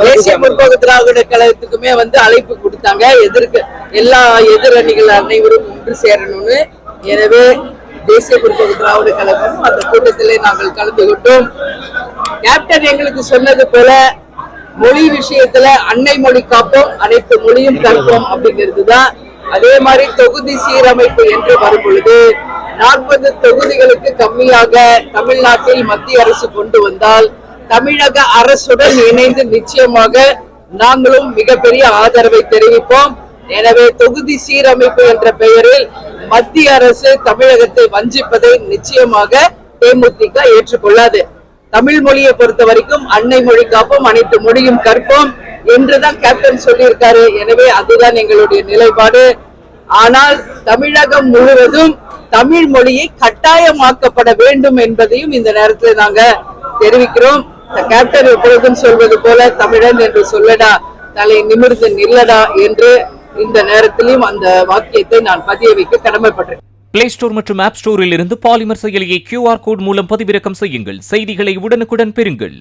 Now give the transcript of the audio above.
தேசிய முற்போக்கு திராவிட கழகத்துக்குமே அழைப்பு கொடுத்தாங்க. எல்லா எதிரணிகள் அனைவரும் ஒன்று சேரணும்னு. எனவே தேசிய முற்போக்கு திராவிட கழகம் அந்த கூட்டத்திலே நாங்கள் கலந்து கொண்டோம். கேப்டன் எங்களுக்கு சொன்னது போல மொழி விஷயத்துல அன்னை மொழி காப்போம், அனைத்து மொழியும் கற்போம் அப்படிங்கிறது தான். அதே மாதிரி தொகுதி சீரமைப்பு என்று வரும் பொழுது 40 தொகுதிகளுக்கு கம்மியாக தமிழ்நாட்டில் மத்திய அரசு கொண்டு வந்தால் தமிழக அரசுடன் இணைந்து நிச்சயமாக நாங்களும் மிகப்பெரிய ஆதரவை தெரிவிப்போம். எனவே தொகுதி சீரமைப்பு என்ற பெயரில் மத்திய அரசு தமிழகத்தை வஞ்சிப்பதை நிச்சயமாக தேமுதிக ஏற்றுக்கொள்ளாது. தமிழ் மொழியை பொறுத்த வரைக்கும் அன்னை மொழி காப்போம், அனைத்து மொழியும் கற்போம் என்றுதான் கேப்டன் சொல்லியிருக்காரு. எனவே அதுதான் எங்களுடைய நிலைப்பாடு. ஆனால் தமிழகம் முழுவதும் தமிழ் மொழியை கட்டாயமாக்கப்பட வேண்டும் என்பதையும் இந்த நேரத்தில் நாங்க தெரிவிக்கிறோம். கேப்டன் எப்பொழுதும் சொல்வது போல தமிழன் என்று சொல்லடா, தலை நிமிர்ந்து நில்லடா என்று இந்த நேரத்திலும் அந்த வாக்கியத்தை நான் பதிய வைக்க கடமைப்பட்டேன். பிளே ஸ்டோர் மற்றும் ஆப் ஸ்டோரில் இருந்து பாலிமர் செயலியை QR கோட் மூலம் பதிவிறக்கம் செய்யுங்கள். செய்திகளை உடனுக்குடன் பெறுங்கள்.